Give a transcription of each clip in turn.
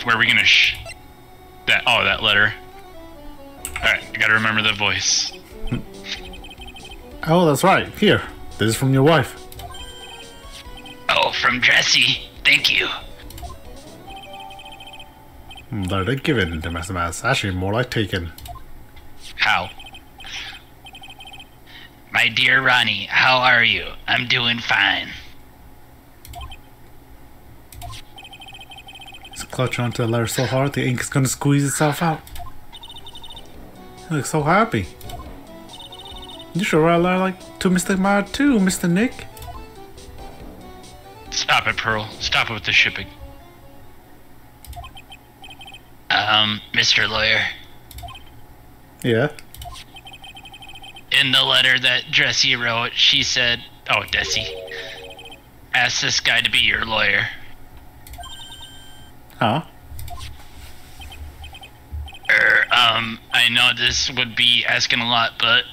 where are we gonna that letter. Alright, I gotta remember the voice. Oh, that's right. Here. This is from your wife. Oh, from Jessie. Thank you. No, they're giving to SMS. Actually, more like taken. How? My dear Ronnie, how are you? I'm doing fine. He's clutching onto the letter so hard the ink is gonna squeeze itself out. He looks so happy. You should write a letter like to Mr. Maya too, Mr. Nick. Stop it, Pearl. Stop it with the shipping. Mr. Lawyer. Yeah? In the letter that Jessie wrote, she said, oh, Desi, ask this guy to be your lawyer. Huh? I know this would be asking a lot, but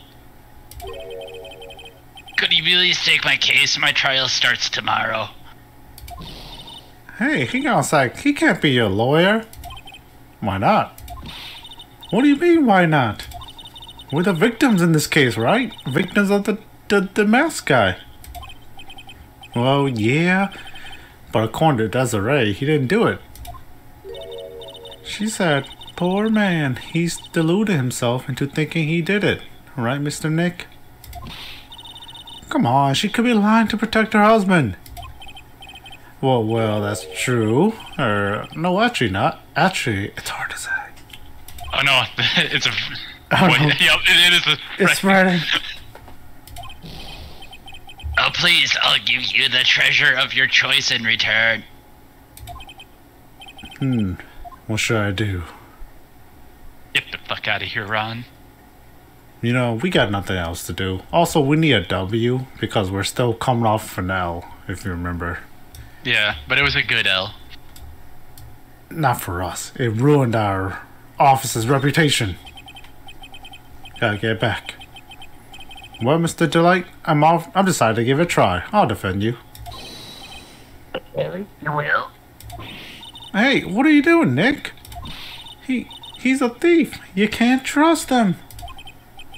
could you please take my case? My trial starts tomorrow. Hey, hang on a sec. He can't be your lawyer. Why not? What do you mean, why not? We're the victims in this case, right? Victims of the mask guy. Well, yeah. But according to Desiree, he didn't do it. She said, poor man, he's deluded himself into thinking he did it. Right, Mr. Nick? Come on, she could be lying to protect her husband. Well, that's true. No, actually not. Actually, it's hard to say. Oh no, it's a... Oh, wait, no. Yep, it is a... It's Friday. Oh please, I'll give you the treasure of your choice in return. What should I do? Get the fuck out of here, Ron. You know, we got nothing else to do. Also, we need a W because we're still coming off an L, if you remember. Yeah, but it was a good L. Not for us. It ruined our office's reputation. Gotta get back. Well, Mr. Delight, I'm decided to give it a try. I'll defend you. You will? Hey, what are you doing, Nick? He's a thief. You can't trust him.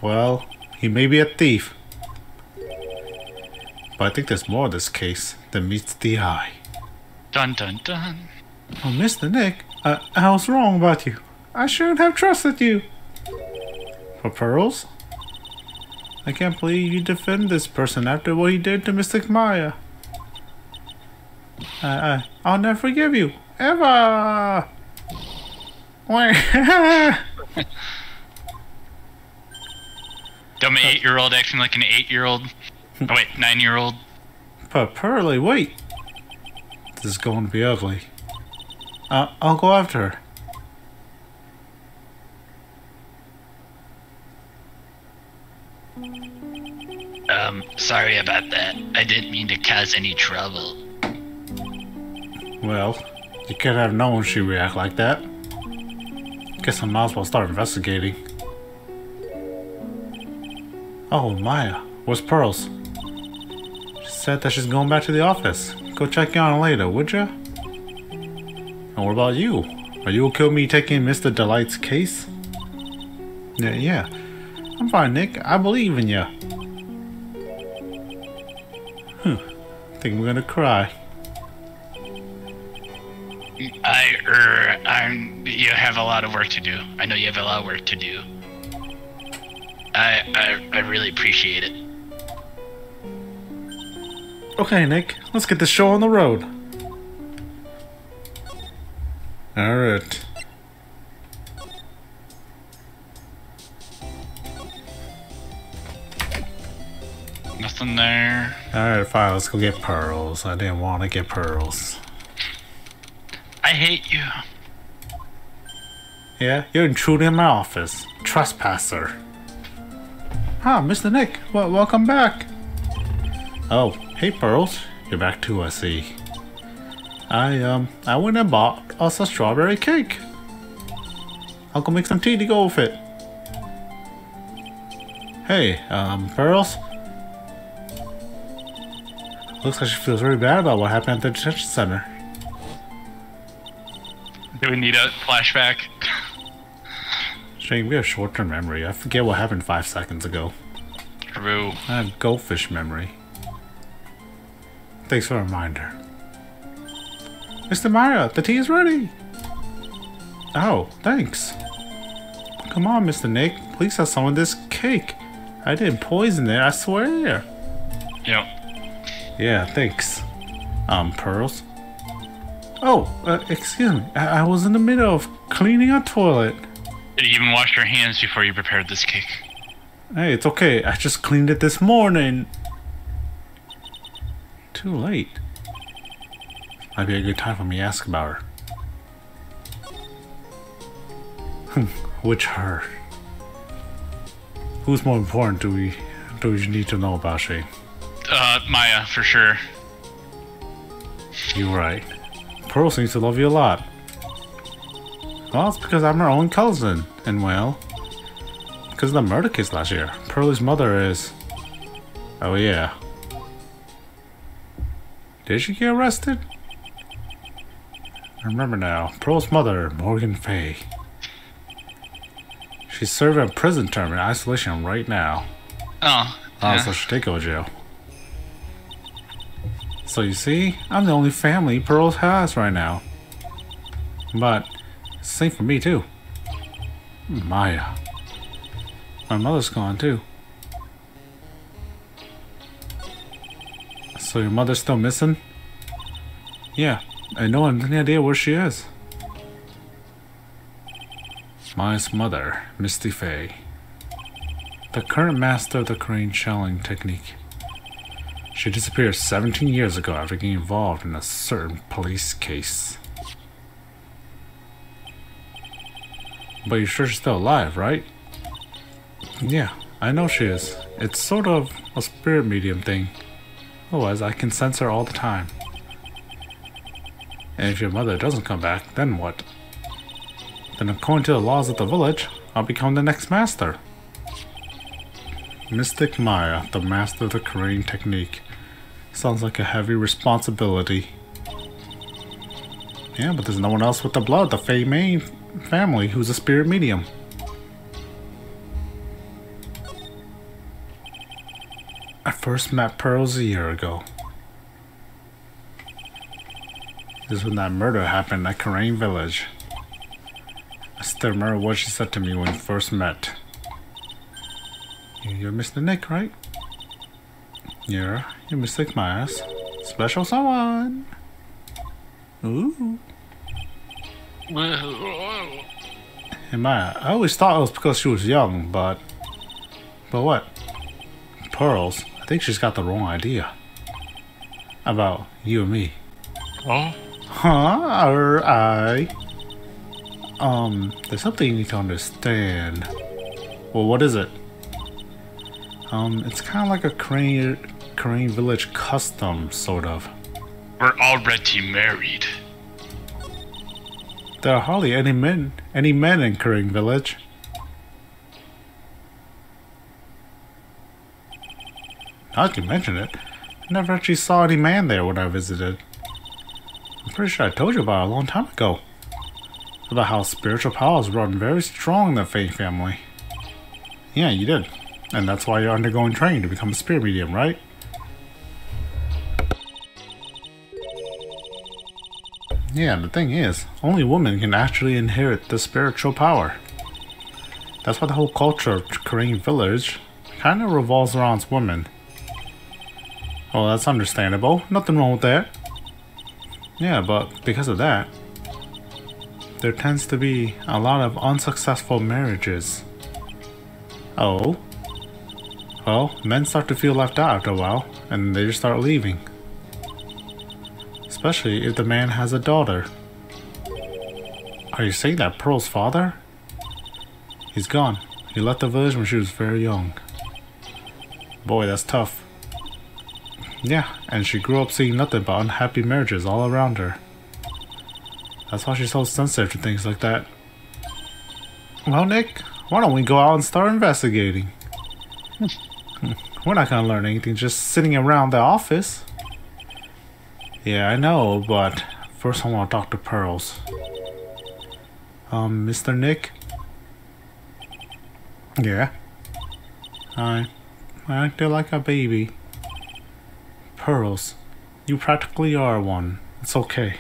Well, he may be a thief. But I think there's more to this case than meets the eye. Dun dun dun. Oh, Mr. Nick, I was wrong about you. I shouldn't have trusted you. For pearls? I can't believe you defend this person after what he did to Mr. Maya. I'll never forgive you. Ever! Dumb 8-year-old acting like an 8-year-old. Oh wait, 9-year-old. But Pearly, wait. This is going to be ugly. I'll go after her. Sorry about that. I didn't mean to cause any trouble. Well, you could have known she'd react like that. Guess I might as well start investigating. Oh, Maya, where's Pearls? She said that she's going back to the office. Go check in on her later, would ya? And what about you? Are you okay with me taking Mr. Delight's case? Yeah. I'm fine, Nick. I believe in ya. I think we're gonna cry. You have a lot of work to do. I know you have a lot of work to do. I really appreciate it. Okay, Nick. Let's get this show on the road. Alright. Nothing there. Alright, fine. Let's go get Pearls. I didn't want to get Pearls. I hate you. Yeah, you're intruding in my office. Trespasser. Ah, Mr. Nick. Welcome back. Oh, hey Pearls. You're back too, I see. I went and bought us a strawberry cake. I'll go make some tea to go with it. Hey, Pearls? Looks like she feels very bad about what happened at the detention center. Do we need a flashback? Shane, we have short-term memory. I forget what happened 5 seconds ago. True. I have goldfish memory. Thanks for the reminder. Mr. Maya, the tea is ready! Oh, thanks. Come on, Mr. Nick. Please have some of this cake. I didn't poison it, I swear. Yep. Yeah, thanks. Pearls? Oh, excuse me. I was in the middle of cleaning a toilet. Did you even wash your hands before you prepared this cake? Hey, it's okay. I just cleaned it this morning. Too late. Might be a good time for me to ask about her. Which her? Who's more important do we need to know about, Shane? Maya, for sure. You're right. Pearl seems to love you a lot. Well, it's because I'm her own cousin. And well, because of the murder case last year. Pearl's mother is... Oh yeah. Did she get arrested? I remember now. Pearl's mother, Morgan Fay. She's serving a prison term in isolation right now. Oh. Yeah. So she did go to jail. So you see, I'm the only family Pearl has right now. But, same for me too. Maya. My mother's gone too. So your mother's still missing? Yeah, and no one has any idea where she is. Maya's mother, Misty Fay. The current master of the crane shelling technique. She disappeared 17 years ago after getting involved in a certain police case. But you're sure she's still alive, right? Yeah, I know she is. It's sort of a spirit medium thing. Otherwise, I can sense her all the time. And if your mother doesn't come back, then what? Then according to the laws of the village, I'll become the next master. Mystic Maya, the master of the crane technique. Sounds like a heavy responsibility. Yeah, but there's no one else with the blood, the Fay main family, who's a spirit medium. I first met Pearls a year ago. This is when that murder happened at Crane Village. I still remember what she said to me when we first met. You're Mr. Nick, right? You're Mr. Maya's special someone. Ooh. Hey Maya, I always thought it was because she was young, but what? Pearls, I think she's got the wrong idea about you and me. Oh? Huh? Or there's something you need to understand. Well, what is it? It's kind of like a Crane Village custom, sort of. We're already married. There are hardly any men in Crane Village. Now that you mention it, I never actually saw any man there when I visited. I'm pretty sure I told you about it a long time ago. About how spiritual powers run very strong in the Fay family. Yeah, you did. And that's why you're undergoing training to become a spirit medium, right? Yeah, the thing is, only women can actually inherit the spiritual power. That's why the whole culture of Crane Village kind of revolves around women. Well, that's understandable. Nothing wrong with that. Yeah, but because of that, there tends to be a lot of unsuccessful marriages. Oh? Well, men start to feel left out after a while, and they just start leaving. Especially if the man has a daughter. Are you saying that Pearl's father? He's gone. He left the village when she was very young. Boy, that's tough. Yeah, and she grew up seeing nothing but unhappy marriages all around her. That's why she's so sensitive to things like that. Well, Nick, why don't we go out and start investigating? We're not gonna learn anything just sitting around the office. Yeah, I know, but first I want to talk to Pearls. Mr. Nick? Yeah? I acted like a baby. Pearls, you practically are one. It's okay.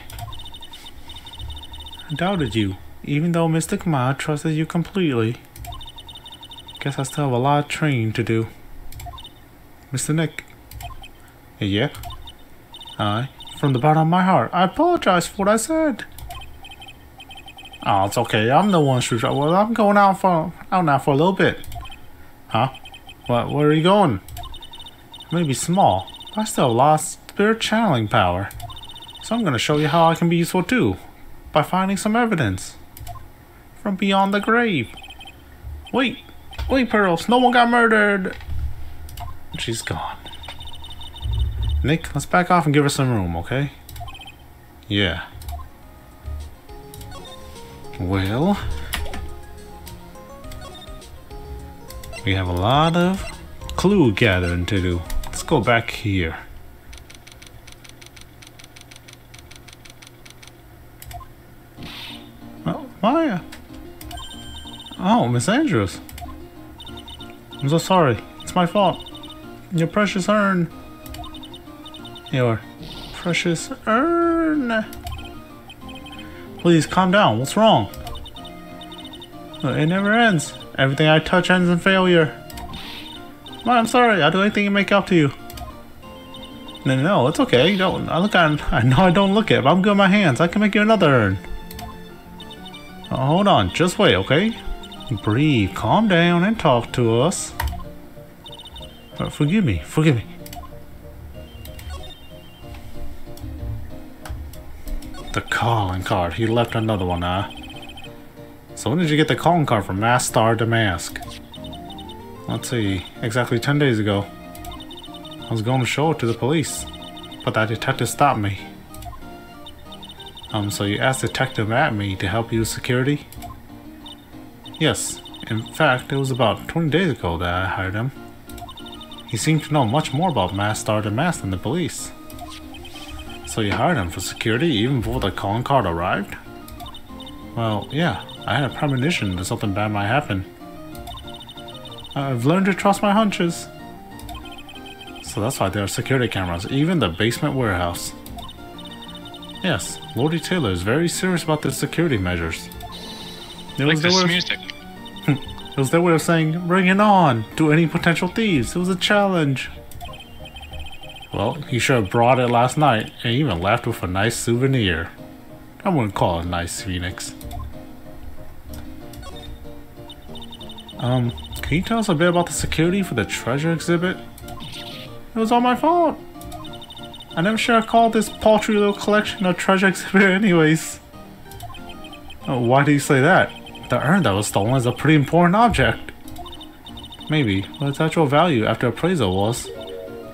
I doubted you, even though Mystic Ma trusted you completely. Guess I still have a lot of training to do. Mr. Nick? Yeah? From the bottom of my heart, I apologize for what I said. Oh, it's okay. I'm the one who's... Well, I'm going out now for a little bit. Huh? What? Where are you going? It may be small, but I still have a lot of spirit channeling power. So I'm going to show you how I can be useful too, by finding some evidence from beyond the grave. Wait, Pearls, no one got murdered. She's gone. Nick, let's back off and give her some room, okay? Yeah. Well, we have a lot of clue gathering to do. Let's go back here. Oh, Maya. Oh, Miss Andrews. I'm so sorry. It's my fault. Your precious urn. Your precious urn. Please calm down. What's wrong? It never ends. Everything I touch ends in failure. I'm sorry. I'll do anything to make up to you. No, it's okay. Don't. I know I don't look it, but I'm good with my hands. I can make you another urn. Hold on. Just wait, okay? Breathe. Calm down and talk to us. Forgive me. Forgive me. The calling card. He left another one, huh? So when did you get the calling card from Mask Star Damask? Let's see. Exactly 10 days ago. I was going to show it to the police, but that detective stopped me. So you asked Detective Atme to help you with security? Yes. In fact, it was about 20 days ago that I hired him. He seemed to know much more about Mask Star Damask than the police. So you hired him for security even before the calling card arrived? Well, yeah. I had a premonition that something bad might happen. I've learned to trust my hunches. So that's why there are security cameras, even the basement warehouse. Yes, Lordy Taylor is very serious about the security measures. It was this music. It was their way of saying, bring it on to any potential thieves. It was a challenge. Well, he should have brought it last night and even left with a nice souvenir. I wouldn't call it nice, Phoenix. Can you tell us a bit about the security for the treasure exhibit? It was all my fault. I never should have called this paltry little collection a treasure exhibit anyways. Oh, why do you say that? The urn that was stolen is a pretty important object. Maybe, but its actual value after appraisal was,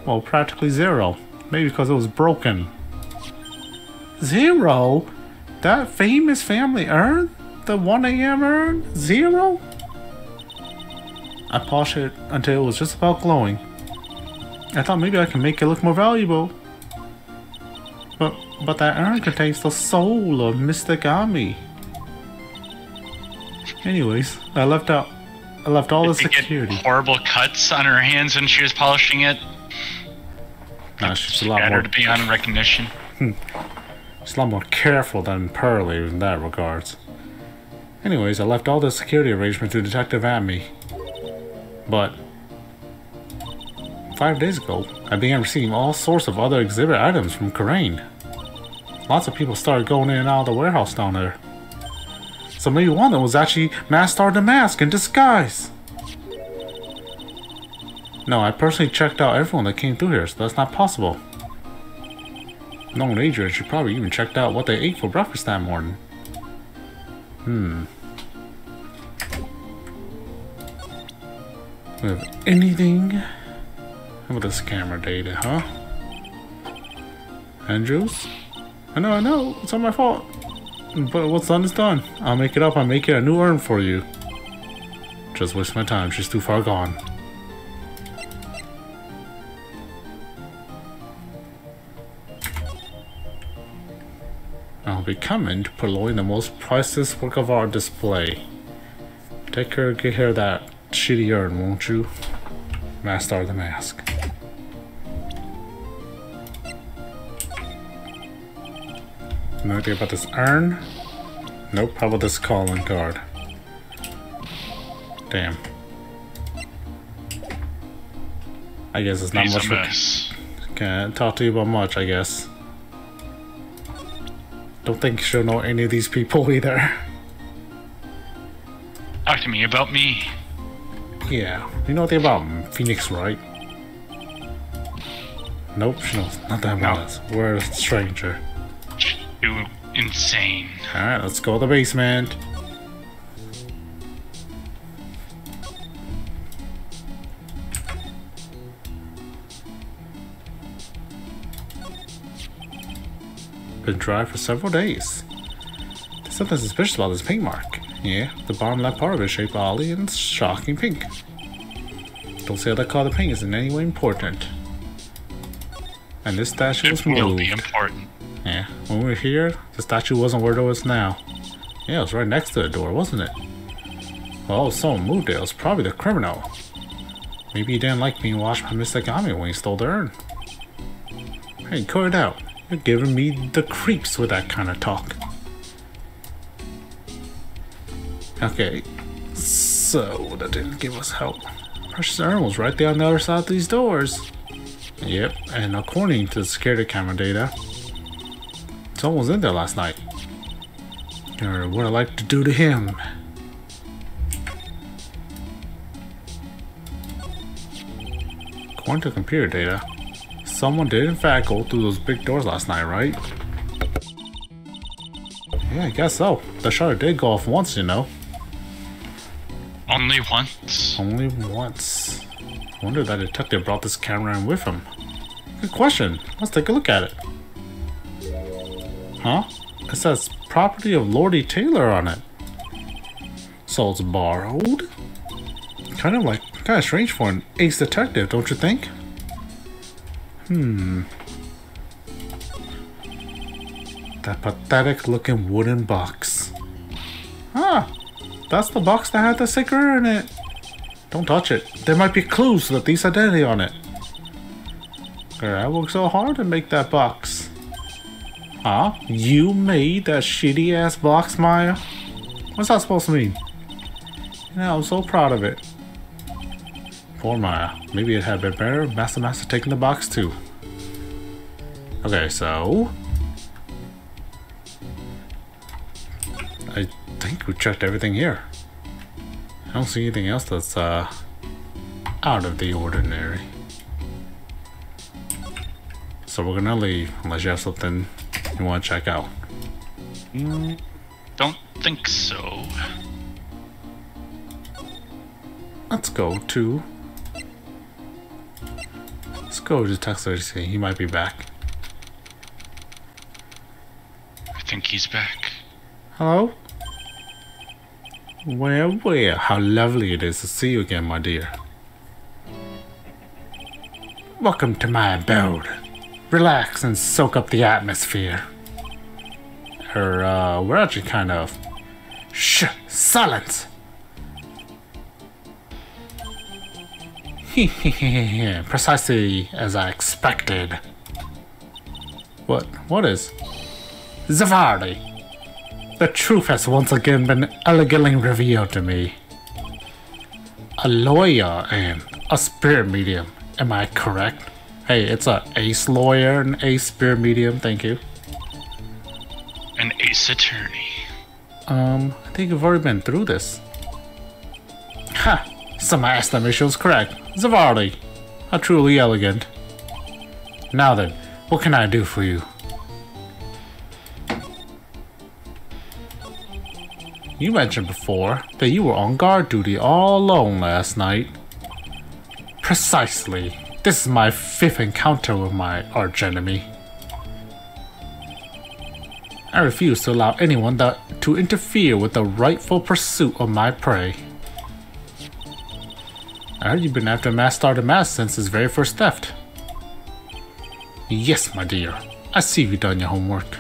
well, practically zero. Maybe because it was broken. Zero? That famous family urn? The 1 AM urn? Zero? I polished it until it was just about glowing. I thought maybe I can make it look more valuable. But that urn contains the soul of Mystic Ami. Anyways, I left all the security. Get horrible cuts on her hands when she was polishing it. Nah, she's a lot more beyond recognition. She's a lot more careful than Pearly in that regards. Anyways, I left all the security arrangements to Detective Atme. But 5 days ago, I began receiving all sorts of other exhibit items from Karain. Lots of people started going in and out of the warehouse down there. So maybe one of them was actually Mask Star Damask in disguise. No, I personally checked out everyone that came through here, so that's not possible. Knowing Adrian, she probably even checked out what they ate for breakfast that morning. We have anything? How about this camera data, huh? Andrews? I know, it's not my fault. But what's done is done. I'll make it up, I'll make it a new urn for you. Just waste my time, she's too far gone. I'll be coming to purloin the most priceless work of art display. Take care, get here that shitty urn, won't you? Master of the Mask. Know anything about this urn? Nope. How about this calling card? Damn. I guess it's not much. Can't talk to you about much, I guess. Don't think she'll know any of these people either. Talk to me about me. Yeah. You know anything about Phoenix, right? Nope, she knows nothing about us. We're a stranger. You insane. Alright, let's go to the basement. Been dry for several days. There's something suspicious about this paint mark. Yeah, the bottom left part of it is shaped oddly and shocking pink. Don't say that color paint is in any way important. And this statue was moved. It will be important. Yeah, when we were here, the statue wasn't where it is now. Yeah, it was right next to the door, wasn't it? Well, if someone moved it, it was probably the criminal. Maybe he didn't like being watched by Mr. Gami when he stole the urn. Hey, cut it out. You're giving me the creeps with that kind of talk. Okay, so that didn't give us help. Precious urn was right there on the other side of these doors. Yep, and according to the security camera data, someone was in there last night. Or what I like to do to him. According to computer data, someone did in fact go through those big doors last night, right? Yeah, I guess so. The shutter did go off once, you know. Only once? Only once. I wonder that detective brought this camera in with him. Good question. Let's take a look at it. Huh? It says property of Lordy Taylor on it. So it's borrowed? Kind of strange for an ace detective, don't you think? That pathetic looking wooden box. Ah! That's the box that had the sticker in it. Don't touch it. There might be clues to the thief's identity on it. Girl, I worked so hard to make that box. Huh? You made that shitty ass box, Maya? What's that supposed to mean? Yeah, I'm so proud of it. Poor Maya. Maybe it had been better if Master taking the box too. Okay, so I think we checked everything here. I don't see anything else that's out of the ordinary. So we're gonna leave unless you have something you want to check out. Don't think so. Let's go to Detective Agency. He might be back. I think he's back. Hello? Well, how lovely it is to see you again, my dear. Welcome to my abode. Relax and soak up the atmosphere. We're actually kind of... Shh! Silence! Precisely as I expected. What is? Zavardi! The truth has once again been elegantly revealed to me. A lawyer and a spirit medium, am I correct? Hey, it's a ace lawyer and ace spirit medium, thank you. An ace attorney. I think you've already been through this. Ha! So my estimation was correct. Zavardi. How truly elegant. Now then, what can I do for you? You mentioned before that you were on guard duty all alone last night. Precisely. This is my 5th encounter with my archenemy. I refuse to allow anyone to interfere with the rightful pursuit of my prey. I heard you've been after Master of the Mask since his very first theft. Yes, my dear. I see you've done your homework.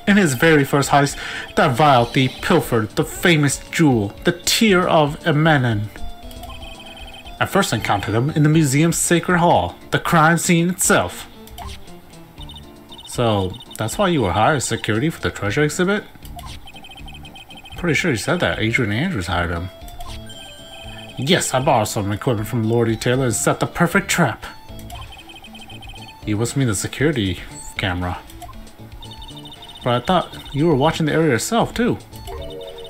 In his very first heist, that vile thief pilfered the famous jewel, the Tear of Emanon. I first encountered him in the museum's sacred hall, the crime scene itself. So, that's why you were hired as security for the treasure exhibit? Pretty sure you said that Adrian Andrews hired him. Yes, I borrowed some equipment from Lordy Taylor and set the perfect trap. You must mean the security camera. But I thought you were watching the area yourself, too.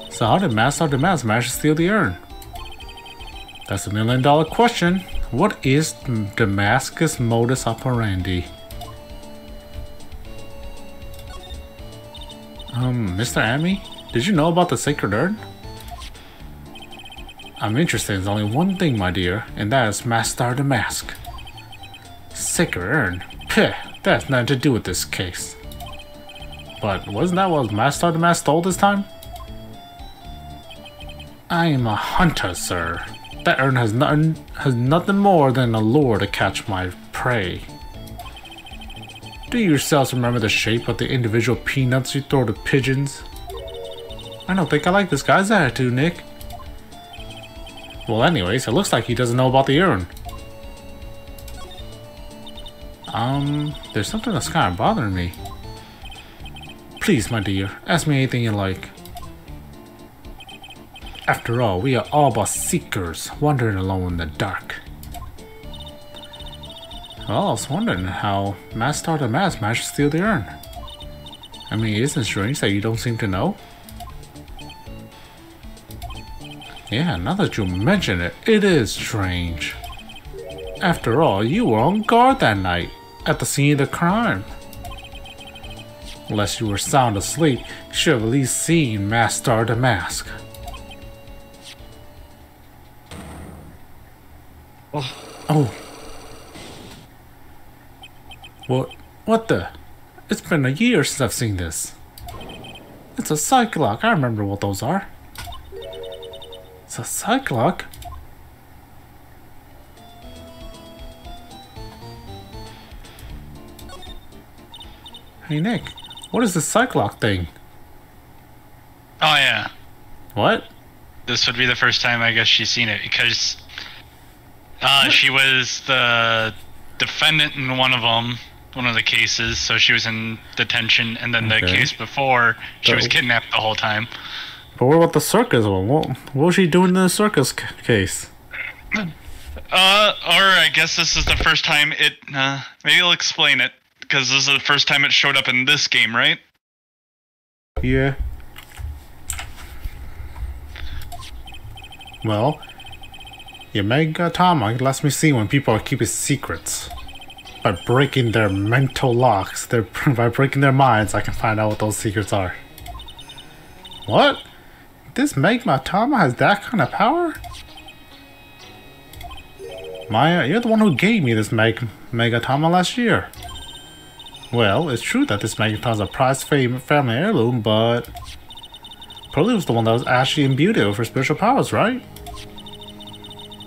So how did Master Damas manage to steal the urn? That's $1 million question. What is Damascus' modus operandi? Mr. Amy, did you know about the sacred urn? I'm interested in only one thing, my dear, and that is Master Damask. Sacred urn? Peh, that has nothing to do with this case. But wasn't that what Master Damask stole this time? I am a hunter, sir. That urn has nothing more than a lure to catch my prey. Do you yourselves remember the shape of the individual peanuts you throw to pigeons? I don't think I like this guy's attitude, Nick. Well, anyways, it looks like he doesn't know about the urn. There's something that's kind of bothering me. Please, my dear, ask me anything you like. After all, we are all but seekers, wandering alone in the dark. Well, I was wondering how Master Damas managed to steal the urn. I mean, isn't it strange that you don't seem to know? Yeah, now that you mention it, it is strange. After all, you were on guard that night, at the scene of the crime. Unless you were sound asleep, you should have at least seen Master Damask. Oh. What the? It's been a year since I've seen this. It's a psych lock. I remember what those are. It's a psych lock? Hey Nick, what is this psych lock thing? Oh yeah. What? This would be the first time I guess she's seen it because she was the defendant in one of the cases, so she was in detention, and then the case before she was kidnapped the whole time. But what about the circus one? What was she doing in the circus case? Or I guess this is the first time it. Maybe I'll explain it because this is the first time it showed up in this game, right? Yeah. Well, your Mega Atomic lets me see when people are keeping secrets. By breaking their mental locks, by breaking their minds, I can find out what those secrets are. What? This Megatama has that kind of power? Maya, you're the one who gave me this Megatama last year. Well, it's true that this Megatama is a prized family heirloom, but Pearlie was the one that was actually imbued with her spiritual powers, right?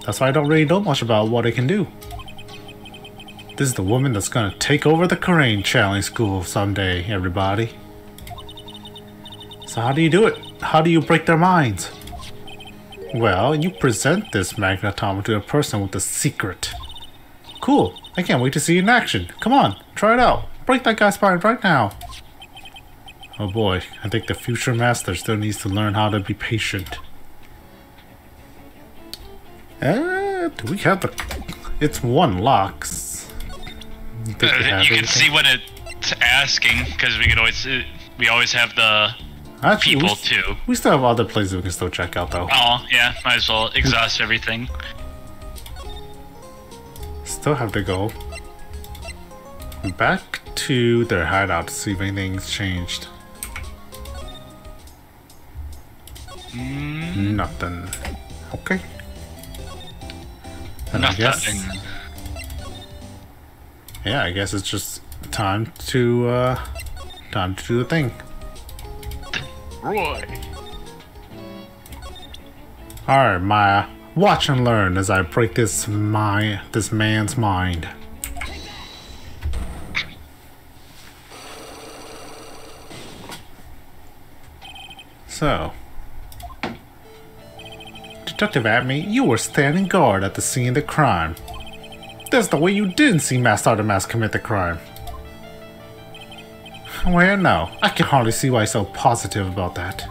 That's why I don't really know much about what it can do. This is the woman that's gonna take over the Crane Challenge School someday, everybody. So how do you do it? How do you break their minds? Well, you present this magnetometer to a person with a secret. Cool. I can't wait to see it in action. Come on, try it out. Break that guy's mind right now. Oh boy, I think the future master still needs to learn how to be patient. Do we have the... It's one lock. You can see what it's asking, because we always have the people too. We still have other places we can still check out though. Oh yeah, might as well exhaust everything. Still have to go back to their hideout to see if anything's changed. Nothing. Okay. And Nothing. I guess it's just time to do the thing. Roy. Alright, Maya. Watch and learn as I break this man's mind. So, Detective Atme, you were standing guard at the scene of the crime. That's the way you didn't see Master Artemis commit the crime. Well, no, I can hardly see why you're so positive about that.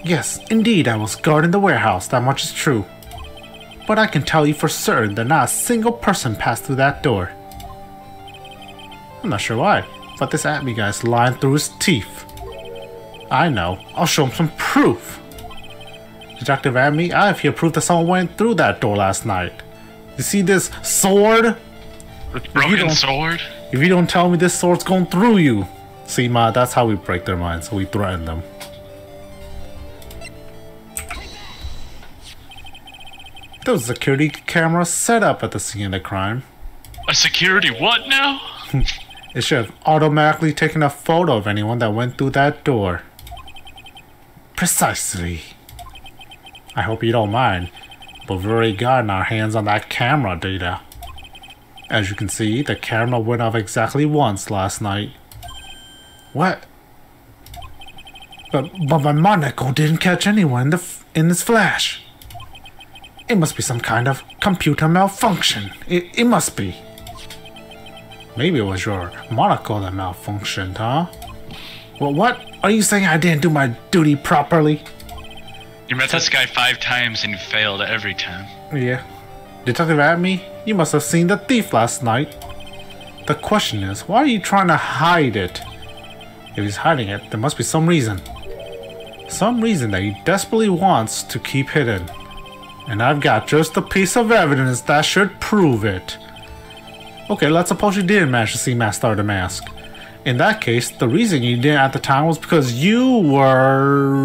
Yes, indeed, I was guarding the warehouse, that much is true. But I can tell you for certain that not a single person passed through that door. I'm not sure why, but this Atme guy's lying through his teeth. I know, I'll show him some proof. Detective Atme, I have here proof that someone went through that door last night. You see this sword? The broken sword? If you don't tell me this sword's going through you. See, Ma, that's how we break their minds, we threaten them. There was a security camera set up at the scene of the crime. A security what now? It should have automatically taken a photo of anyone that went through that door. Precisely. I hope you don't mind, but we've already gotten our hands on that camera data. As you can see, the camera went off exactly once last night. What? But my monocle didn't catch anyone in this flash. It must be some kind of computer malfunction. It must be. Maybe it was your monocle that malfunctioned, huh? Well, what? Are you saying I didn't do my duty properly? You met this guy 5 times and you failed every time. Yeah. Detective Atme, you must have seen the thief last night. The question is, why are you trying to hide it? If he's hiding it, there must be some reason. Some reason that he desperately wants to keep hidden. And I've got just a piece of evidence that should prove it. Okay, let's suppose you didn't manage to see Master the Mask. In that case, the reason you didn't at the time was because you were...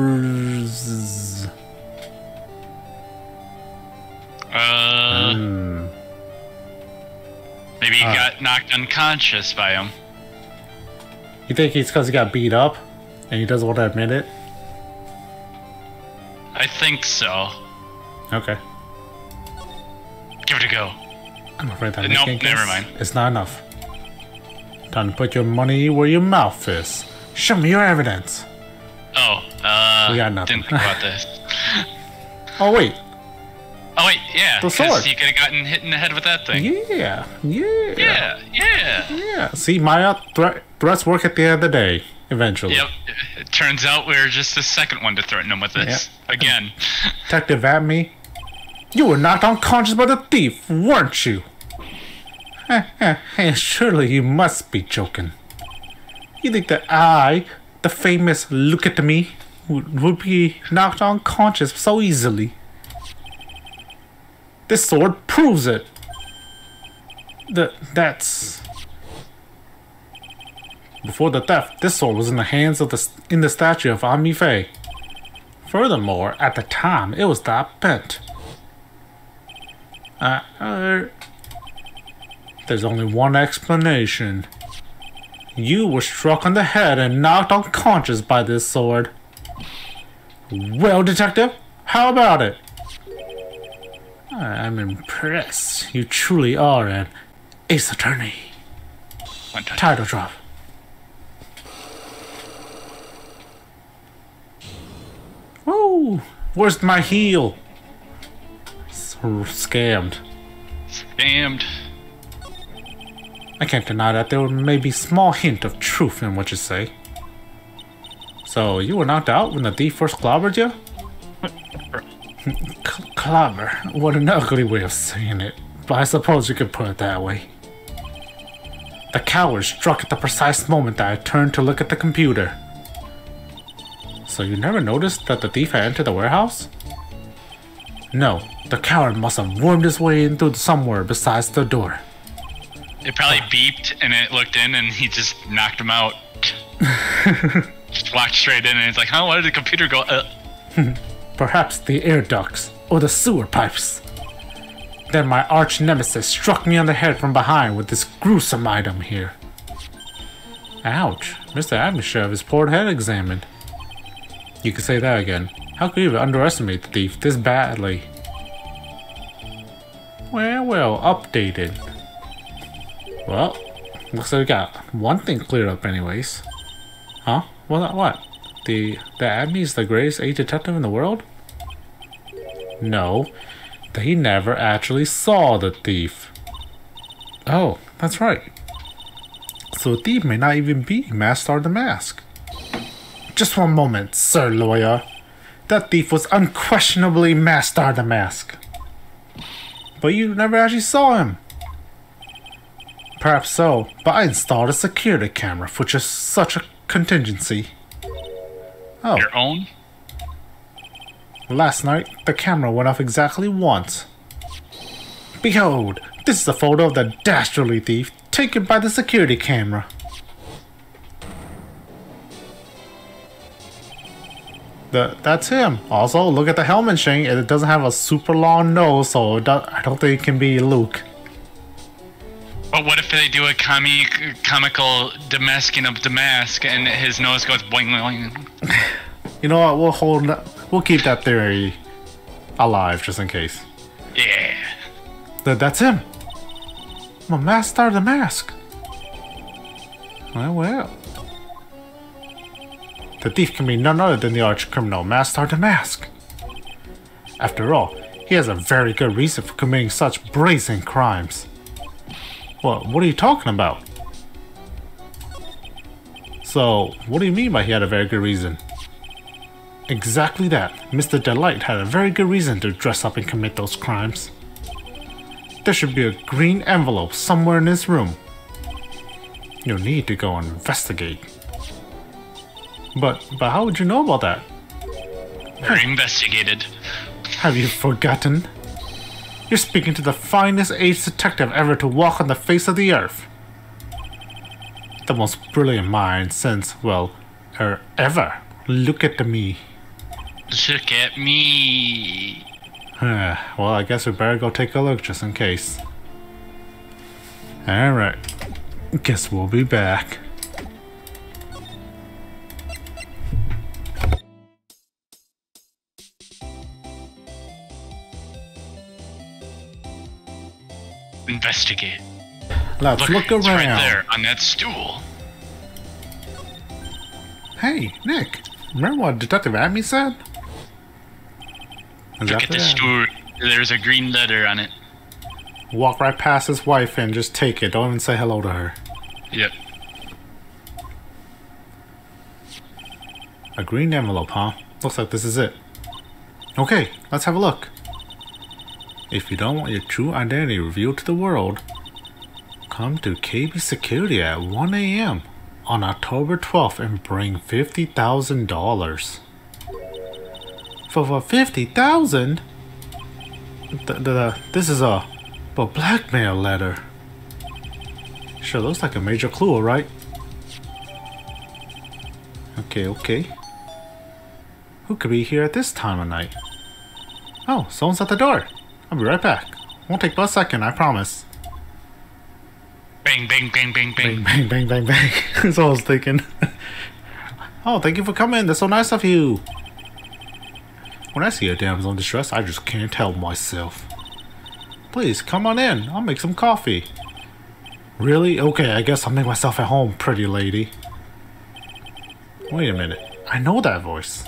Maybe you got knocked unconscious by him. You think it's because he got beat up and he doesn't want to admit it? I think so. Okay. Give it a go. I'm afraid that Nope, never mind. It's not enough. Time to put your money where your mouth is. Show me your evidence. Oh, we got nothing. Didn't think about this. Oh wait. Oh wait, yeah. The sword. You could have gotten hit in the head with that thing. Yeah. See, my threats work at the end of the day. Eventually. Yep. It turns out we were just the second one to threaten him with this. Yep. Again. Detective Atme, you were knocked unconscious by the thief, weren't you? Surely you must be joking. You think that I, the famous look at me, would be knocked unconscious so easily? This sword proves it. That's... Before the theft, this sword was in the hands of the statue of Ami Fei. Furthermore, at the time, it was that bent. There's only one explanation. You were struck on the head and knocked unconscious by this sword. Well, detective, how about it? I'm impressed. You truly are an ace attorney. Title drop. Woo! Where's my heel? Scammed. Scammed. I can't deny that there may be small hint of truth in what you say. So, you were knocked out when the thief first clobbered you? Clobber? What an ugly way of saying it, but I suppose you could put it that way. The coward struck at the precise moment that I turned to look at the computer. So you never noticed that the thief had entered the warehouse? No, the coward must have wormed his way in through somewhere besides the door. It probably beeped and it looked in and he just knocked him out. Just walked straight in and it's like, huh, why did the computer go Perhaps the air ducts or the sewer pipes. Then my arch nemesis struck me on the head from behind with this gruesome item here. Ouch, Mr. Atme should have his poor head examined. You could say that again. How could you even underestimate the thief this badly? Well, updated. Well, looks like we got one thing cleared up anyways. Huh? What? The Abney is the greatest A detective in the world? No, they never actually saw the thief. Oh, that's right. So the thief may not even be Master the Mask. Just one moment, Sir Lawyer. That thief was unquestionably Master the Mask. But you never actually saw him. Perhaps so, but I installed a security camera for just such a contingency. Oh. Your own? Last night, the camera went off exactly once. Behold, this is a photo of the dastardly thief taken by the security camera. That's him. Also, look at the helmet shade. It doesn't have a super long nose, so I don't think it can be Luke. But what if they do a comical demasking of the mask and his nose goes boing boing? You know what? We'll keep that theory alive just in case. Yeah. That's him. My Master the Mask. Well. The thief can be none other than the arch criminal Master the Mask. After all, he has a very good reason for committing such brazen crimes. Well, what are you talking about? So, what do you mean by he had a very good reason? Exactly that. Mr. Delight had a very good reason to dress up and commit those crimes. There should be a green envelope somewhere in this room. You'll need to go and investigate. But how would you know about that? We're investigated. Have you forgotten? You're speaking to the finest ace detective ever to walk on the face of the earth. The most brilliant mind since, well, ever. Look at me. Look at me. Well, I guess we better go take a look just in case. Alright. Guess we'll be back. Investigate. Let's look around. It's right there on that stool. Hey, Nick. Remember what Detective Abney said? Look at the stool. There's a green letter on it. Walk right past his wife and just take it. Don't even say hello to her. Yep. A green envelope, huh? Looks like this is it. Okay, let's have a look. If you don't want your true identity revealed to the world, come to KB Security at 1 a.m. on October 12th and bring $50,000. For $50,000? This is a blackmail letter. Sure looks like a major clue, right? Okay. Who could be here at this time of night? Oh, someone's at the door. I'll be right back. Won't take but a second, I promise. Bang, bang, bang, bang, bang. Bang, bang, bang, bang. That's what I was thinking. Oh, thank you for coming. That's so nice of you. When I see a damsel in distress, I just can't help myself. Please, come on in. I'll make some coffee. Really? Okay, I guess I'll make myself at home, pretty lady. Wait a minute. I know that voice.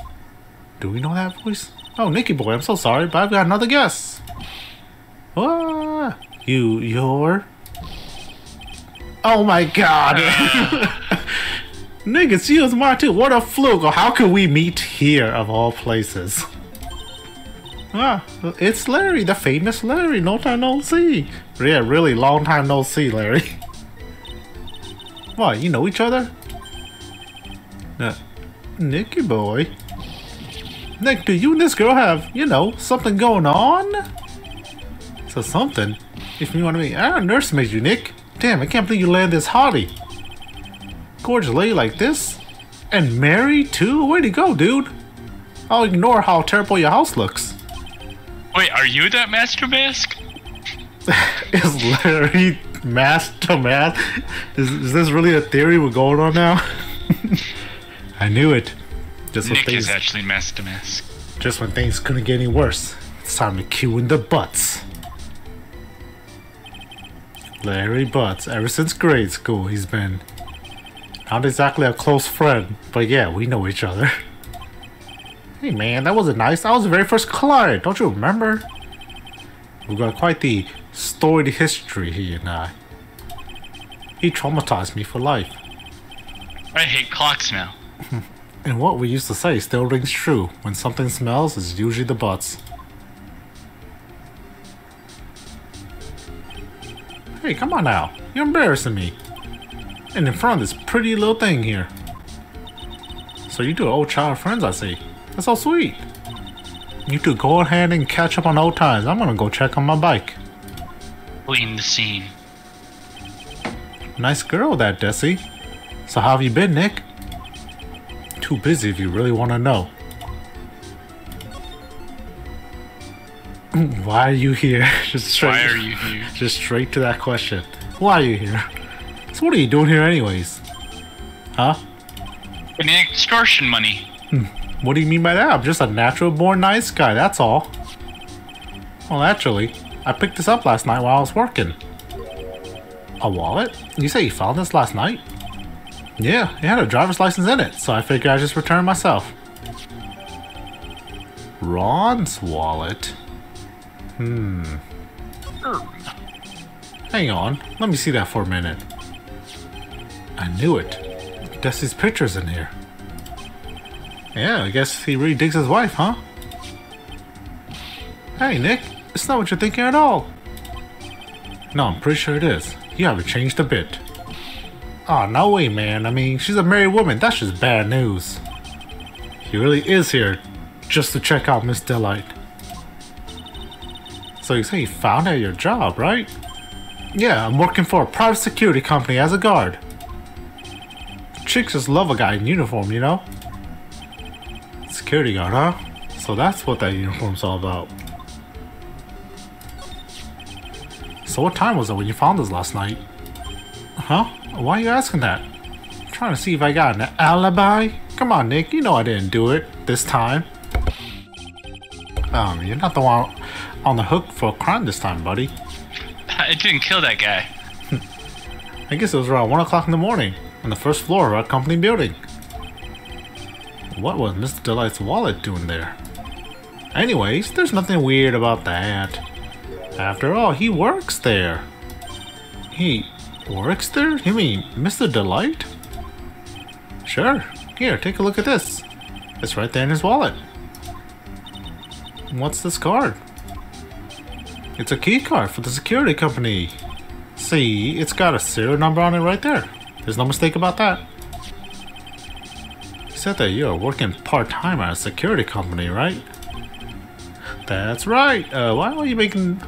Do we know that voice? Oh, Nicky boy, I'm so sorry, but I've got another guess. Ah, you're... Oh my god! Nick, it's you, it's mine too. What a fluke! How could we meet here, of all places? Ah, it's Larry, the famous Larry. No time no see. Yeah, really long time no see, Larry. What, you know each other? Nicky boy. Nick, do you and this girl have, something going on? So something? If you want to be, nursemaid you, Nick. Damn, I can't believe you landed this hottie. Gorgeous lady like this? And married too? Way to go, dude. I'll ignore how terrible your house looks. Wait, are you that Master Mask? Is Larry Master Mask? Is this really a theory we're going on now? I knew it. Nick is actually Master Mask. Just when things couldn't get any worse. It's time to cue in the butts. Larry Butts. Ever since grade school, he's been Not exactly a close friend, but yeah, we know each other. Hey man, that wasn't nice. That was the very first client, don't you remember? We've got quite the storied history, he and I. He traumatized me for life. I hate clock smell. And what we used to say still rings true. When something smells, it's usually the butts. Hey, come on now. You're embarrassing me. And in front of this pretty little thing here. So you two are old child friends, I see. That's so sweet. You two go ahead and catch up on old times. I'm gonna go check on my bike. Fleeing the scene. Nice girl, that Desi. So how have you been, Nick? Too busy if you really want to know. Why are you here? Why are you here? Just straight to that question. Why are you here? So what are you doing here anyways? Huh? Getting extortion money. What do you mean by that? I'm just a natural born nice guy, that's all. Well, actually, I picked this up last night while I was working. A wallet? You say you found this last night? Yeah, it had a driver's license in it, so I figured I'd just return it myself. Ron's wallet? Hang on, let me see that for a minute. I knew it. Desi's picture's in here. Yeah, I guess he really digs his wife, huh? Hey, Nick, it's not what you're thinking at all. No, I'm pretty sure it is. You haven't changed a bit. Aw, oh, no way, man. I mean, she's a married woman. That's just bad news. He really is here just to check out Miss Delight. So you say you found her at your job, right? Yeah, I'm working for a private security company as a guard. Chicks just love a guy in uniform, you know? Security guard, huh? So that's what that uniform's all about. So what time was it when you found us last night? Huh? Why are you asking that? I'm trying to see if I got an alibi? Come on, Nick, you know I didn't do it this time. You're not the one on the hook for a crime this time, buddy. I didn't kill that guy. I guess it was around 1 o'clock in the morning on the first floor of our company building. What was Mr. Delight's wallet doing there? Anyways, there's nothing weird about that. After all, he works there. He works there? You mean Mr. Delight? Sure. Here, take a look at this. It's right there in his wallet. What's this card? It's a key card for the security company. See, it's got a serial number on it right there. There's no mistake about that. You said that you're working part-time at a security company, right? That's right. Why are you making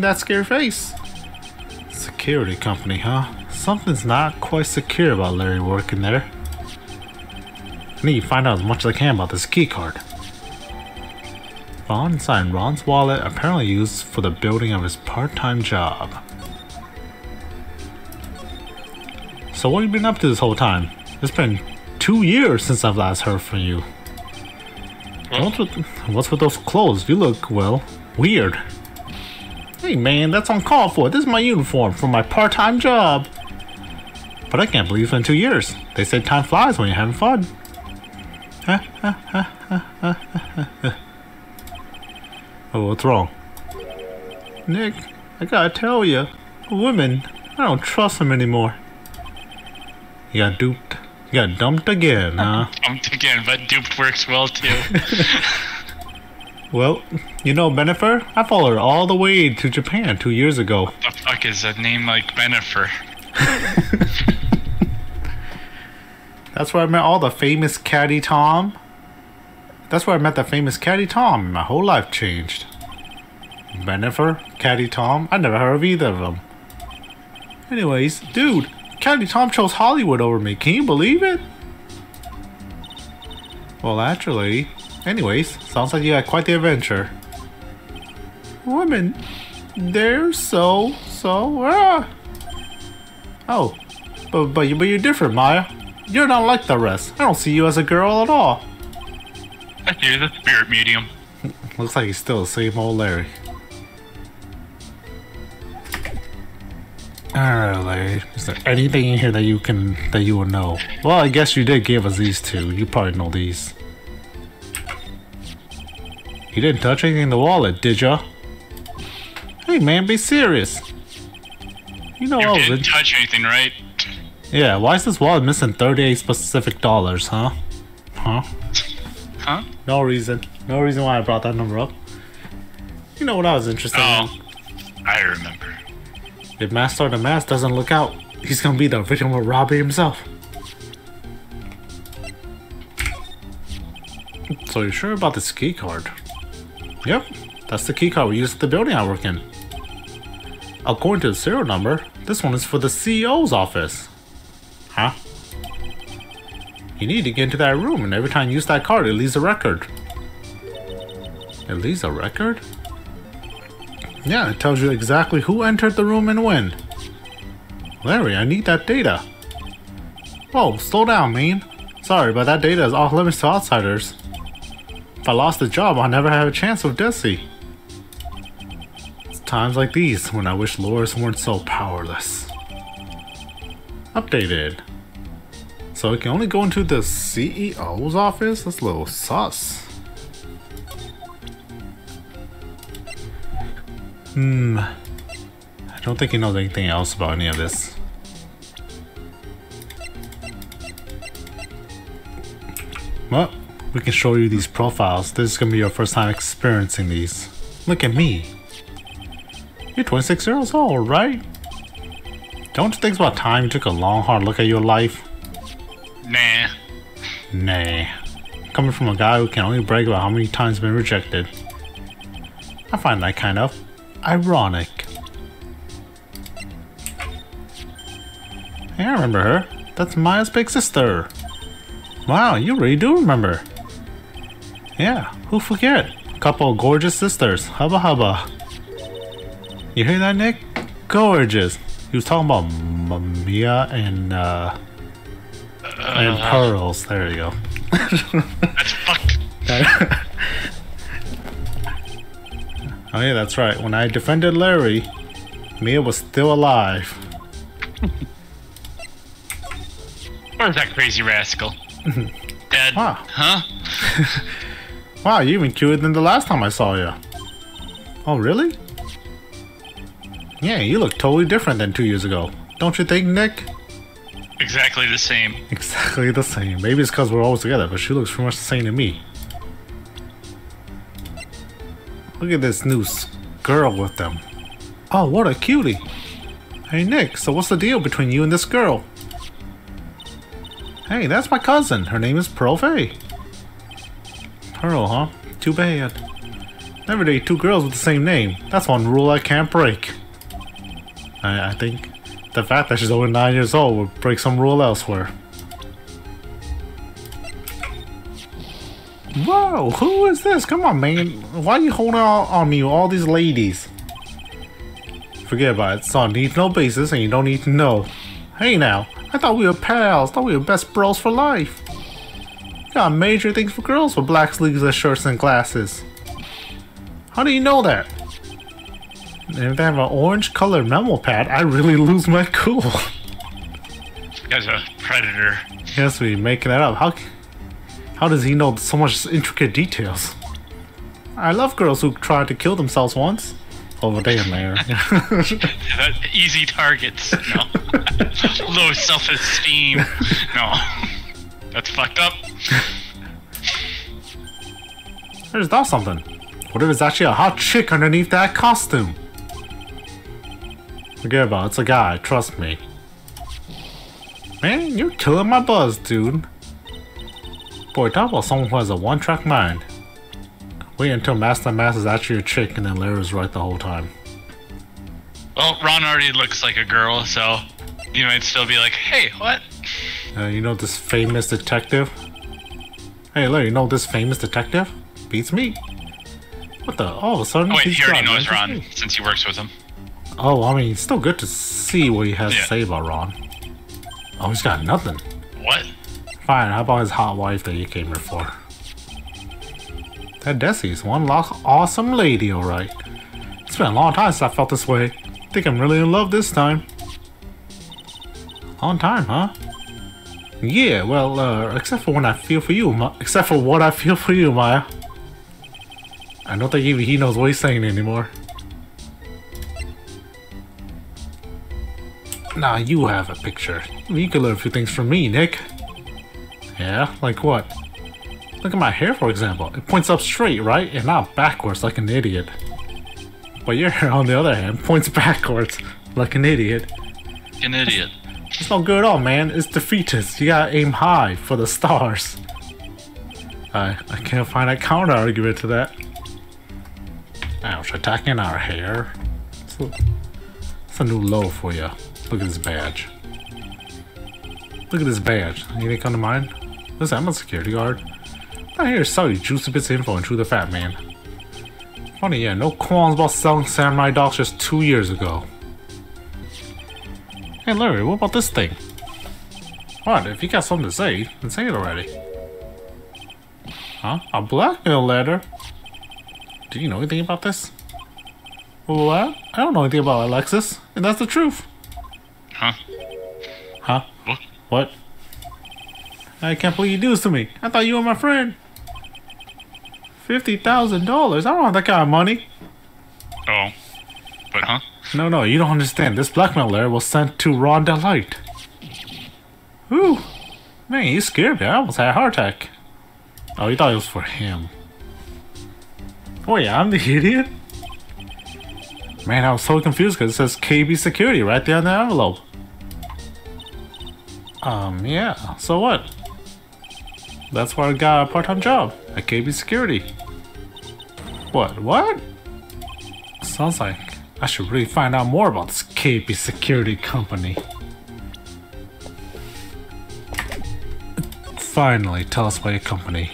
that scary face? Security company, huh? Something's not quite secure about Larry working there. I need to find out as much as I can about this key card. Found inside Ron's wallet, apparently used for the building of his part-time job. So what have you been up to this whole time? It's been 2 years since I've last heard from you. What's with those clothes? You look, well, weird. Hey man, that's uncalled for. This is my uniform for my part-time job. But I can't believe it's been 2 years. They say time flies when you're having fun. Oh, what's wrong? Nick, I gotta tell you, women, I don't trust them anymore. You got duped. You got dumped again, huh? Dumped again, but duped works well too. Well, you know Benifer? I followed her all the way to Japan 2 years ago. What the fuck is a name like Benifer? That's where I met all the famous Caddy Tom. That's where I met the famous Caddy Tom, and my whole life changed. Benifer, Caddy Tom, I never heard of either of them. Anyways, dude, Caddy Tom chose Hollywood over me. Can you believe it? Well, actually, anyways, sounds like you had quite the adventure. Women, they're so. Oh, but you're different, Maya. You're not like the rest. I don't see you as a girl at all. I see the spirit medium. Looks like he's still the same old Larry. Alright, Larry. Is there anything in here that you will know? Well, I guess you did give us these two. You probably know these. You didn't touch anything in the wallet, did ya? Hey man, be serious. You know You didn't touch anything, right? Yeah, why is this wallet missing 38 specific dollars, huh? Huh? Huh? No reason. No reason why I brought that number up. You know what I was interested in? I remember. If Master the Mask doesn't look out, he's gonna be the victim of robbery himself. So you're sure about this key card? Yep, that's the key card we used at the building I work in. According to the serial number, this one is for the CEO's office. Huh? You need to get into that room, and every time you use that card, it leaves a record. It leaves a record? Yeah, it tells you exactly who entered the room and when. Larry, I need that data. Whoa, slow down, man. Sorry, but that data is off limits to outsiders. If I lost the job, I'll never have a chance with Desi. It's times like these when I wish lawyers weren't so powerless. Updated. So it can only go into the CEO's office? That's a little sus. I don't think he knows anything else about any of this. Well, we can show you these profiles. This is gonna be your first time experiencing these. Look at me. You're 26 years old, right? Don't you think it's about time you took a long, hard look at your life? Nah. Nah. Coming from a guy who can only brag about how many times he's been rejected. I find that kind of ironic. Hey, I remember her. That's Maya's big sister. Wow, you really do remember. Yeah, who forget? Couple of gorgeous sisters. Hubba hubba. You hear that, Nick? Gorgeous. He was talking about Mia and Pearls. There you go. That's fucked. Oh yeah, that's right. When I defended Larry, Mia was still alive. Where's that crazy rascal? Dead. Wow. Huh? Wow, you're even cuter than the last time I saw you. Oh, really? Yeah, you look totally different than 2 years ago. Don't you think, Nick? Exactly the same. Exactly the same. Maybe it's because we're always together, but she looks pretty much the same to me. Look at this new girl with them. Oh, what a cutie. Hey, Nick, so what's the deal between you and this girl? Hey, that's my cousin. Her name is Pearl Faye. Pearl, huh? Too bad. Never date two girls with the same name. That's one rule I can't break. I think the fact that she's only 9 years old would break some rule elsewhere. Whoa, who is this? Come on, man. Why are you holding on me with all these ladies? Forget about it. It's on need-to-know basis and you don't need to know. Hey now, I thought we were pals. I thought we were best bros for life. Got major things for girls with black sleeveless shirts and glasses. How do you know that? And if they have an orange colored memo pad, I really lose my cool. This guy's a predator. He has to be making that up. How does he know so much intricate details? I love girls who tried to kill themselves once. Oh, damn, there. Easy targets. No. Low self-esteem. No. That's fucked up. I just thought something. What if it's actually a hot chick underneath that costume? Forget about it. It's a guy. Trust me. Man, you're killing my buzz, dude. Boy, talk about someone who has a one-track mind. Wait until Master Mass is actually a chick and then Larry's right the whole time. Well, Ron already looks like a girl, so you might still be like, hey, what? You know this famous detective? Hey, Larry, you know this famous detective? Beats me. What the? All of a sudden, Oh, wait, he's he already got knows Ron, interest. since he works with him. Oh, I mean, it's still good to see what he has Yeah. to say about Ron. Oh, he's got nothing. What? Fine, how about his hot wife that you came here for? That Desi's one awesome lady, alright. It's been a long time since I felt this way. Think I'm really in love this time. On time, huh? Yeah, well, except for when I feel for you, except for what I feel for you, Maya. I don't think even he knows what he's saying anymore. Nah, you have a picture. You can learn a few things from me, Nick. Yeah, like what? Look at my hair, for example. It points up straight, right? And not backwards like an idiot. But your hair, on the other hand, points backwards like an idiot. An idiot. It's not good at all, man. It's defeatist. You gotta aim high for the stars. I can't find a counter argument to that. Ouch, attacking our hair. It's a new low for you. Look at this badge. Look at this badge. Anything come to mind? Listen, I'm a security guard. I'm here to sell you juicy bits of info and True the Fat Man. Funny, yeah, no qualms about selling samurai dogs just 2 years ago. Hey Larry, what about this thing? What? If you got something to say, then say it already. Huh? A blackmail letter? Do you know anything about this? What? I don't know anything about Alexis, and that's the truth. Huh? Huh? What? I can't believe you do this to me. I thought you were my friend. $50,000? I don't have that kind of money. Oh. But huh? No, you don't understand. This blackmail letter was sent to Ron Delight. Whew. Man, you scared me. I almost had a heart attack. Oh, you thought it was for him. Oh yeah, I'm the idiot? Man, I was so confused because it says KB Security right there on the envelope. Yeah, so what? That's why I got a part-time job at KB Security. What? Sounds like I should really find out more about this KB Security company. Finally, tell us about your company.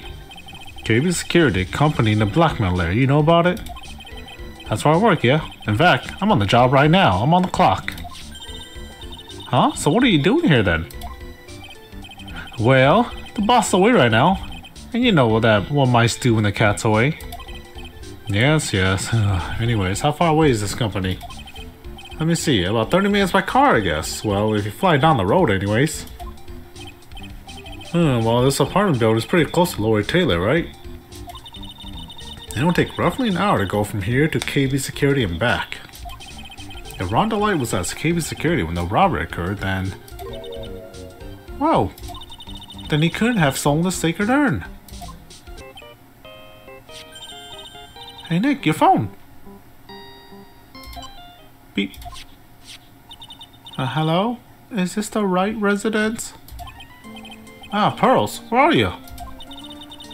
KB Security, company in the blackmail layer. You know about it? That's where I work, yeah? In fact, I'm on the job right now. I'm on the clock. Huh? So what are you doing here then? Well, the boss is away right now. And you know what mice do when the cat's away. Yes. Anyways, how far away is this company? Let me see. About 30 minutes by car, I guess. Well, if you fly down the road anyways. Well, this apartment building is pretty close to Lori Taylor, right? It will take roughly an hour to go from here to KB Security and back. If Ron Delight was at KB Security when the robbery occurred, then... Whoa! Then he couldn't have stolen the sacred urn. Hey Nick, your phone! Beep. Hello? Is this the Wright residence? Ah, Pearls, where are you?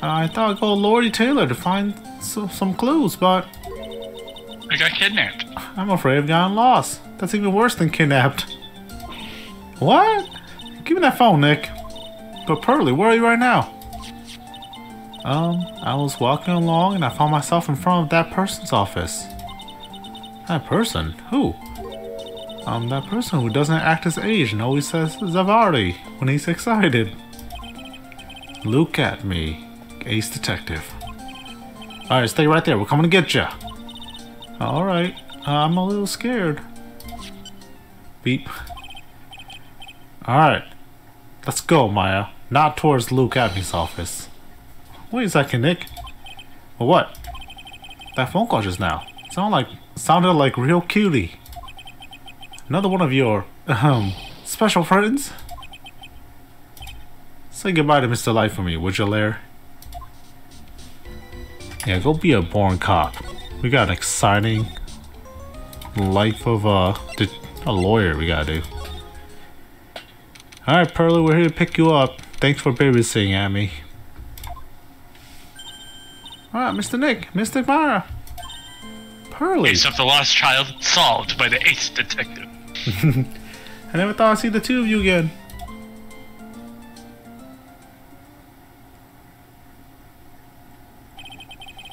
I thought I'd go to Lori Taylor to find some clues, but... I got kidnapped. I'm afraid I've gotten lost. That's even worse than kidnapped. What? Give me that phone, Nick. But Pearly, where are you right now? I was walking along and I found myself in front of that person's office. That person? Who? That person who doesn't act his age and always says Zavardi when he's excited. Look at me, Ace Detective. Alright, stay right there. We're coming to get ya. Alright, I'm a little scared. Beep. Alright, let's go, Maya. Not towards Luke Abney's office. Wait a second, Nick. Well, what? That phone call just now. Sounded like real cutie. Another one of your, special friends? Say goodbye to Mr. Light for me, would you, Lair? Yeah, go be a born cop. We got an exciting life of a lawyer we gotta do. Alright, Pearly, we're here to pick you up. Thanks for babysitting at me. Alright, Mr. Nick, Mr. Mara. Pearly. Case of the lost child solved by the Ace Detective. I never thought I'd see the two of you again.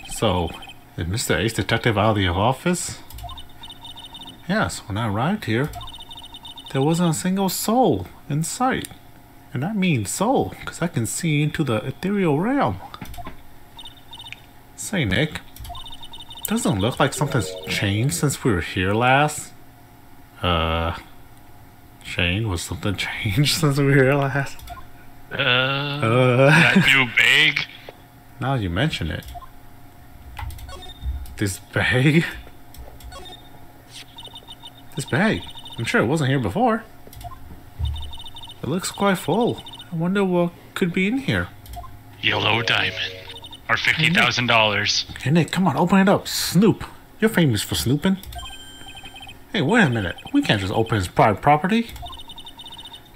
So, is Mr. Ace Detective out of the office? Yes, when I arrived here, there wasn't a single soul in sight. And I mean soul, because I can see into the ethereal realm. Say, Nick, doesn't look like something's changed since we were here last. Shane, was something changed since we were here last? That new bag? Now you mention it. This bag? This bag? I'm sure it wasn't here before. It looks quite full. I wonder what could be in here. Yellow diamond. Or $50,000. Hey Nick, come on, open it up. Snoop. You're famous for snooping. Hey, wait a minute. We can't just open his private property.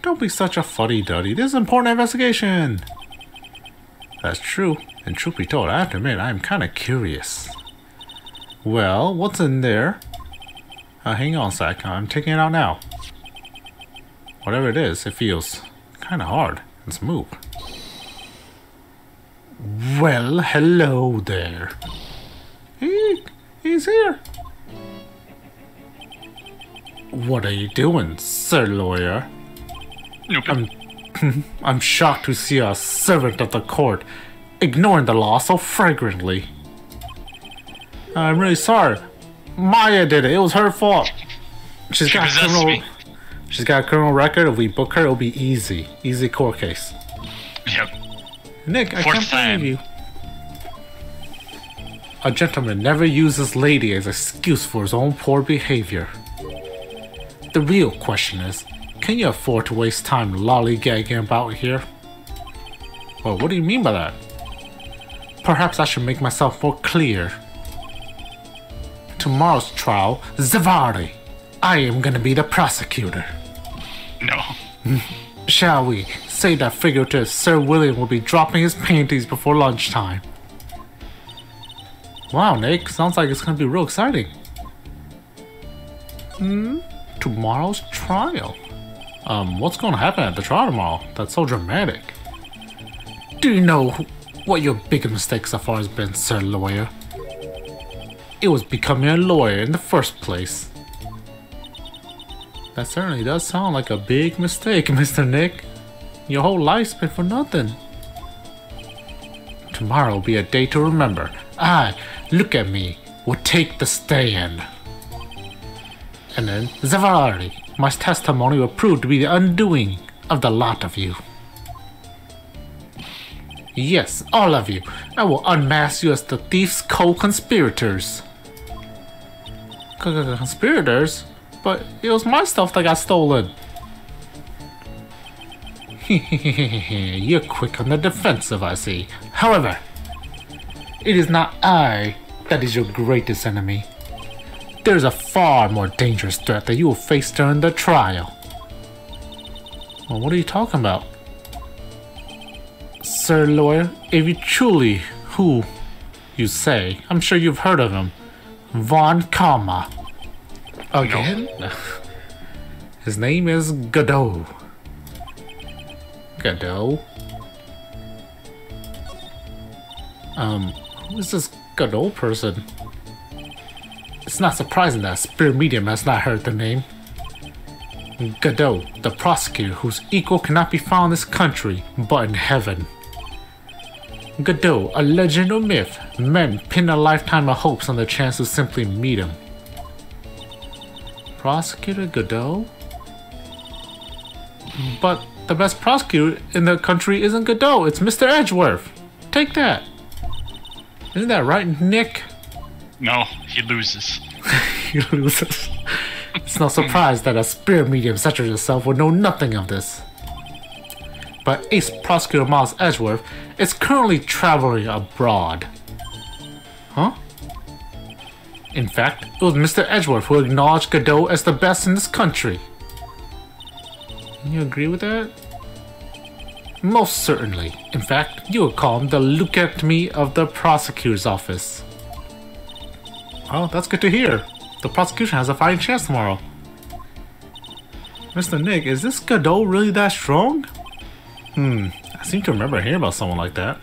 Don't be such a fuddy-duddy. This is an important investigation. That's true. And truth be told, I have to admit, I'm kind of curious. Well, what's in there? Hang on a sec. I'm taking it out now. Whatever it is, it feels kind of hard and smooth. Well, hello there. He's here. What are you doing, sir lawyer? Nope. I'm shocked to see a servant of the court ignoring the law so flagrantly. I'm really sorry. Maya did it. It was her fault. She's got a criminal record. If we book her, it'll be easy. Easy court case. Yep. Nick, I can't believe you. A gentleman never uses lady as an excuse for his own poor behavior. The real question is, can you afford to waste time lollygagging about here? Well, what do you mean by that? Perhaps I should make myself more clear. Tomorrow's trial, Zavardi. I am gonna be the prosecutor. No. Shall we say that figurative Sir William will be dropping his panties before lunchtime? Wow, Nick, sounds like it's gonna be real exciting. Tomorrow's trial. What's gonna happen at the trial tomorrow? That's so dramatic. Do you know what your biggest mistake so far has been, Sir Lawyer? It was becoming a lawyer in the first place. That certainly does sound like a big mistake, Mr. Nick. Your whole life's been for nothing. Tomorrow will be a day to remember. I, look at me, will take the stand. And then, Zavardi, my testimony will prove to be the undoing of the lot of you. Yes, all of you. I will unmask you as the thief's co-conspirators. Conspirators? But it was my stuff that got stolen. You're quick on the defensive, I see. However, it is not I that is your greatest enemy. There's a far more dangerous threat that you will face during the trial. Well, what are you talking about? Sir Lawyer, if you truly who you say, I'm sure you've heard of him. Von Karma. Again? No. His name is Godot. Godot? Who is this Godot person? It's not surprising that a spirit medium has not heard the name. Godot, the prosecutor whose equal cannot be found in this country, but in heaven. Godot, a legend or myth, men pin a lifetime of hopes on the chance to simply meet him. Prosecutor Godot? But the best prosecutor in the country isn't Godot, it's Mr. Edgeworth. Take that. Isn't that right, Nick? No, he loses. He loses. It's no surprise that a spirit medium such as yourself would know nothing of this. But Ace Prosecutor Miles Edgeworth is currently traveling abroad. Huh? In fact, it was Mr. Edgeworth who acknowledged Godot as the best in this country. You agree with that? Most certainly. In fact, you would call him the look at me of the prosecutor's office. Oh, that's good to hear. The prosecution has a fighting chance tomorrow. Mr. Nick, is this Godot really that strong? I seem to remember hearing about someone like that.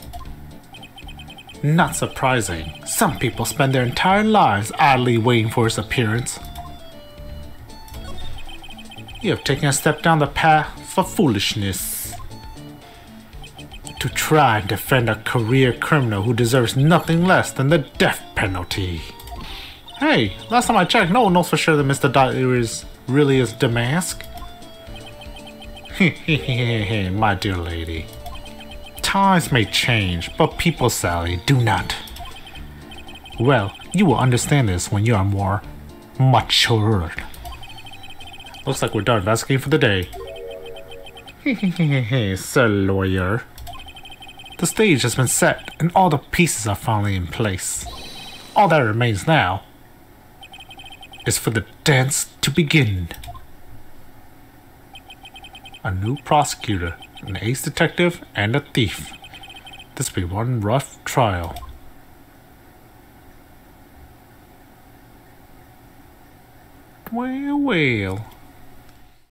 Not surprising. Some people spend their entire lives idly waiting for his appearance. You have taken a step down the path of foolishness. To try and defend a career criminal who deserves nothing less than the death penalty. Hey, last time I checked, no one knows for sure that Mr. Dyer really is Damask. My dear lady. Times may change, but people, Sally, do not. Well, you will understand this when you are more matured. Looks like we're done investigating for the day. Sir Lawyer. The stage has been set and all the pieces are finally in place. All that remains now is for the dance to begin. A new prosecutor, an ace detective, and a thief. This will be one rough trial. Well, well.